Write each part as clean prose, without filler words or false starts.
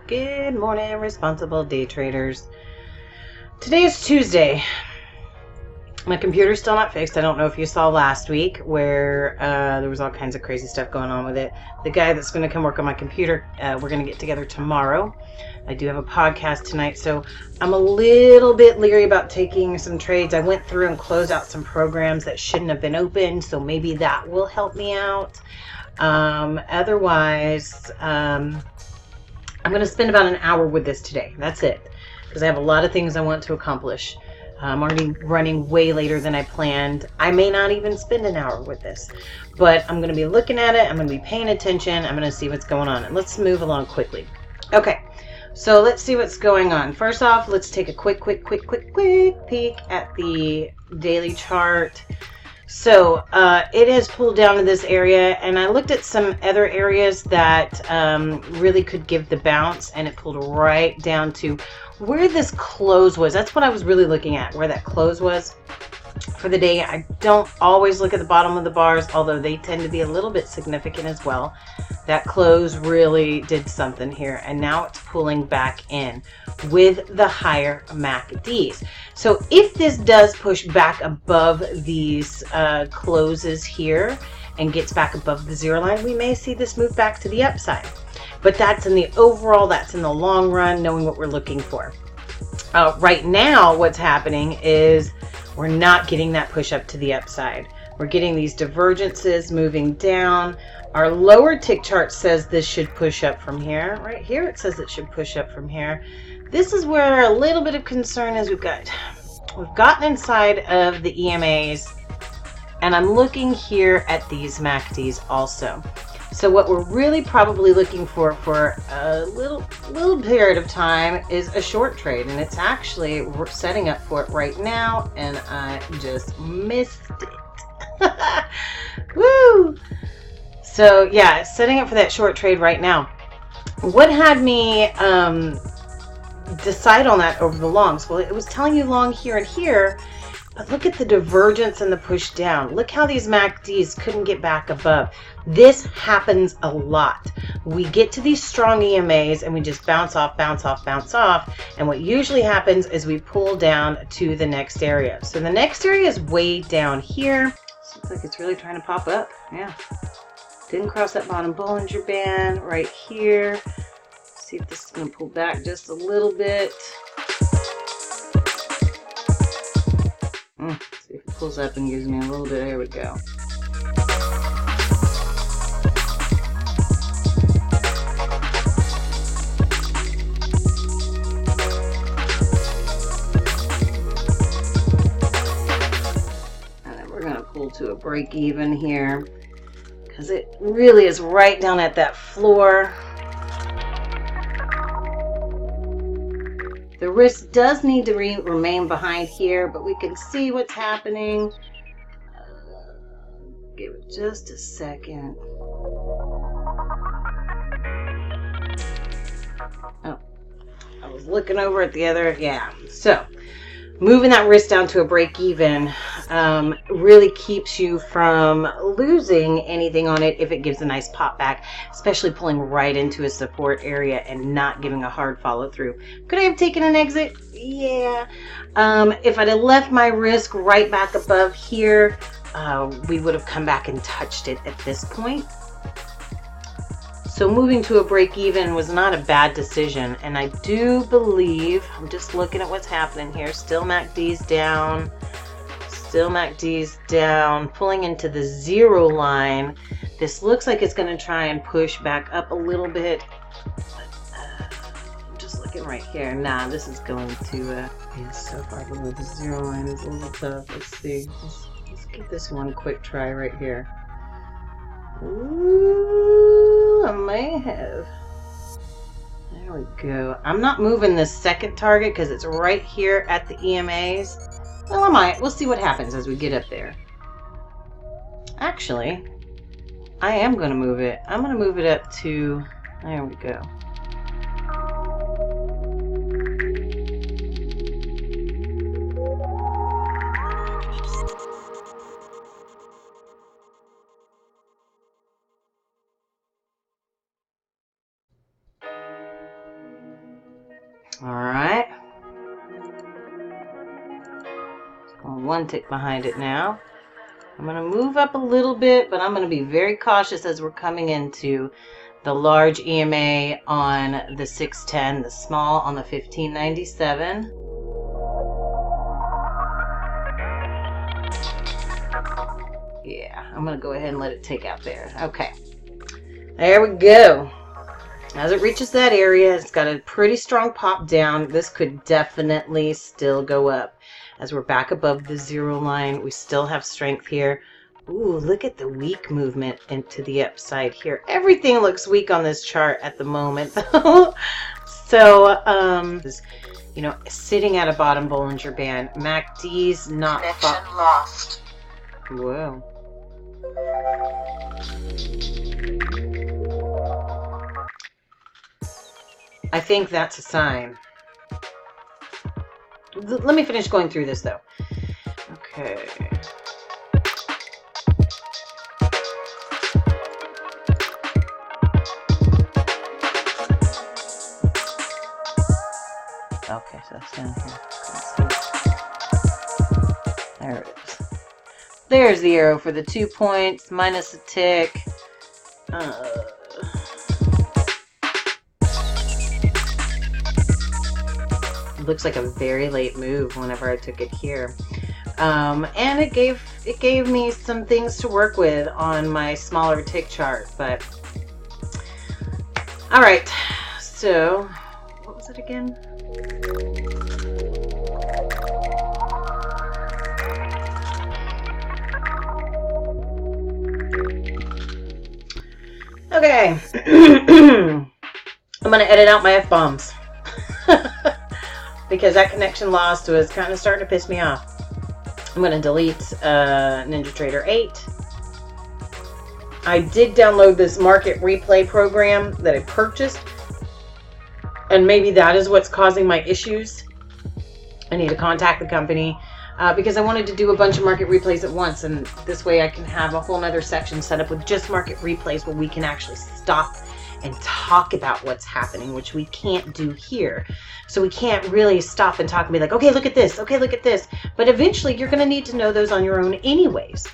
Good morning, responsible day traders. Today is Tuesday. My computer's still not fixed. I don't know if you saw last week where there was all kinds of crazy stuff going on with it. The guy that's going to come work on my computer, we're going to get together tomorrow. I do have a podcast tonight, so I'm a little bit leery about taking some trades. I went through and closed out some programs that shouldn't have been open, so maybe that will help me out. Otherwise, I'm going to spend about an hour with this today. That's it, because I have a lot of things I want to accomplish. I'm already running way later than I planned. I may not even spend an hour with this, but I'm going to be looking at it. I'm going to be paying attention. I'm going to see what's going on. And let's move along quickly. Okay, so let's see what's going on. First off, let's take a quick peek at the daily chart. So it has pulled down to this area, and I looked at some other areas that really could give the bounce, and it pulled right down to where this close was. That's what I was really looking at, where that close was for the day. I don't always look at the bottom of the bars, although they tend to be a little bit significant as well. That close really did something here, and now it's pulling back in with the higher MACDs. So if this does push back above these closes here and gets back above the zero line, we may see this move back to the upside. But that's in the overall, that's in the long run, knowing what we're looking for. Right now, what's happening is we're not getting that push up to the upside. We're getting these divergences moving down. Our lower tick chart says this should push up from here. Right here it says it should push up from here. This is where a little bit of concern is. We've gotten inside of the EMAs, and I'm looking here at these MACDs also. So what we're really probably looking for a little period of time is a short trade, and it's actually, we're setting up for it right now, and I just missed it. Woo! So yeah, setting up for that short trade right now. What had me decide on that over the longs? Well, it was telling you long here and here, but look at the divergence and the push down. Look how these MACDs couldn't get back above. This happens a lot. We get to these strong EMAs and we just bounce off. And what usually happens is we pull down to the next area. So the next area is way down here. This looks like it's really trying to pop up. Yeah. Didn't cross that bottom Bollinger Band right here. See if this is going to pull back just a little bit. See if it pulls up and gives me a little bit. There we go. And then we're going to pull to a break even here, because it really is right down at that floor. The risk does need to remain behind here, but we can see what's happening. Give it just a second. Oh, I was looking over at the other. Yeah, so moving that risk down to a break even really keeps you from losing anything on it if it gives a nice pop back, especially pulling right into a support area and not giving a hard follow through. Could I have taken an exit? Yeah. If I'd have left my risk right back above here, we would have come back and touched it at this point. So moving to a break even was not a bad decision, and I do believe, I'm just looking at what's happening here, still MACDs down, pulling into the zero line. This looks like it's going to try and push back up a little bit. I'm just looking right here. Nah, this is going to, yeah, so far below the zero line is a little tough. Let's see. Let's give this one quick try right here. Ooh, I may have. There we go. I'm not moving this second target because it's right here at the EMAs. Well, I might. We'll see what happens as we get up there. Actually, I am going to move it. I'm going to move it up to, there we go. All right. One tick behind it now. I'm going to move up a little bit, but I'm going to be very cautious as we're coming into the large EMA on the 610, the small on the 1597. Yeah, I'm going to go ahead and let it take out there. Okay. There we go. As it reaches that area, it's got a pretty strong pop down. This could definitely still go up. As we're back above the zero line, we still have strength here. Ooh, look at the weak movement into the upside here. Everything looks weak on this chart at the moment. So, you know, sitting at a bottom Bollinger Band. MACDs not... Connection lost. Whoa. I think that's a sign. Let me finish going through this, though. Okay. Okay, so that's down here. There it is. There's the arrow for the 2 points, minus a tick. Looks like a very late move whenever I took it here. And it gave me some things to work with on my smaller tick chart, but all right, so what was it again? Okay. I'm gonna edit out my F-bombs. Because that connection lost was kind of starting to piss me off. I'm going to delete NinjaTrader 8. I did download this market replay program that I purchased. And maybe that is what's causing my issues. I need to contact the company because I wanted to do a bunch of market replays at once. And this way I can have a whole nother section set up with just market replays where we can actually stop and talk about what's happening, which we can't do here. So we can't really stop and talk and be like, okay, look at this. Okay, look at this. But eventually you're going to need to know those on your own anyways.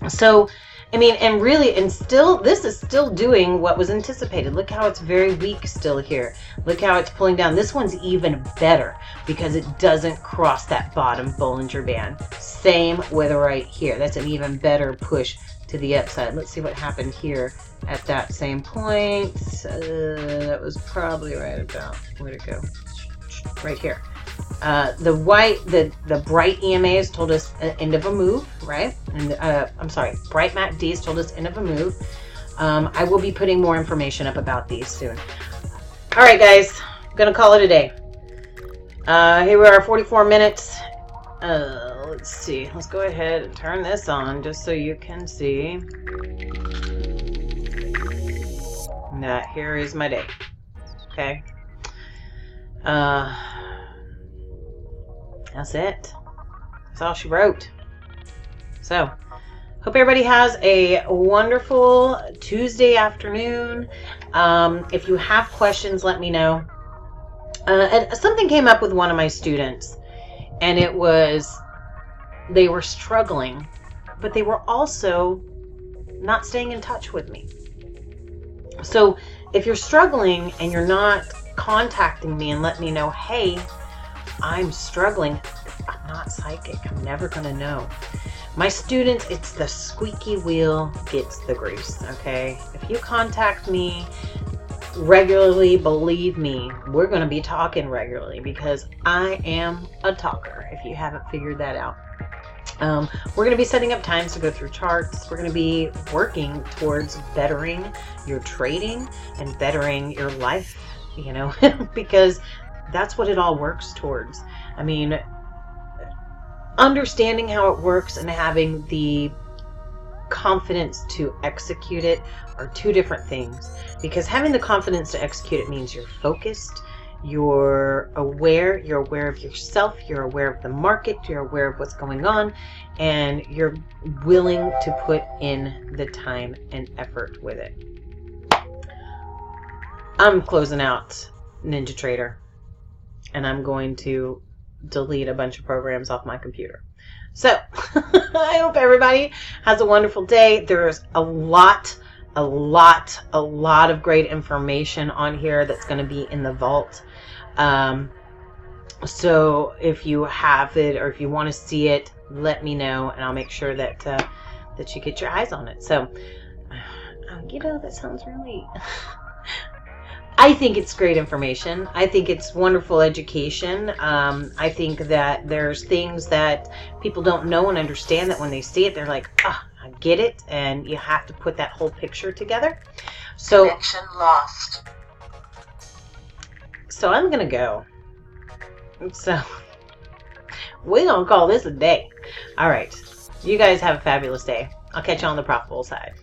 So, I mean, and really, and still, this is still doing what was anticipated. Look how it's very weak still here. Look how it's pulling down. This one's even better because it doesn't cross that bottom Bollinger Band. Same with right here. That's an even better push to the upside. Let's see what happened here at that same point. That was probably right about, where'd it go? Right here. The bright EMAs told us end of a move, right? And I'm sorry, bright MACDs told us end of a move. I will be putting more information up about these soon. All right, guys, I'm gonna call it a day. Here we are, 44 minutes. Let's see. Let's go ahead and turn this on just so you can see that here is my day. Okay. That's it. That's all she wrote. So, hope everybody has a wonderful Tuesday afternoon. If you have questions, let me know. Something came up with one of my students, and it was they were struggling, but they were also not staying in touch with me. So if you're struggling and you're not contacting me and letting me know, hey, I'm struggling, I'm not psychic, I'm never going to know. My students, it's the squeaky wheel gets the grease, okay? If you contact me regularly, believe me, we're going to be talking regularly because I am a talker, if you haven't figured that out. We're going to be setting up times to go through charts. We're going to be working towards bettering your trading and bettering your life, you know, because that's what it all works towards. I mean, understanding how it works and having the confidence to execute it are two different things, because having the confidence to execute it means you're focused, you're aware of yourself, you're aware of the market, you're aware of what's going on, and you're willing to put in the time and effort with it. I'm closing out NinjaTrader. and I'm going to delete a bunch of programs off my computer. So I hope everybody has a wonderful day. There's a lot of great information on here that's going to be in the vault. So if you have it or if you want to see it, let me know, and I'll make sure that that you get your eyes on it. So, that sounds really... I think it's great information. I think it's wonderful education. I think that there's things that people don't know and understand that when they see it, they're like, I get it. And you have to put that whole picture together. So, connection lost. So I'm going to go. So we're going to call this a day. All right. You guys have a fabulous day. I'll catch you on the profitable side.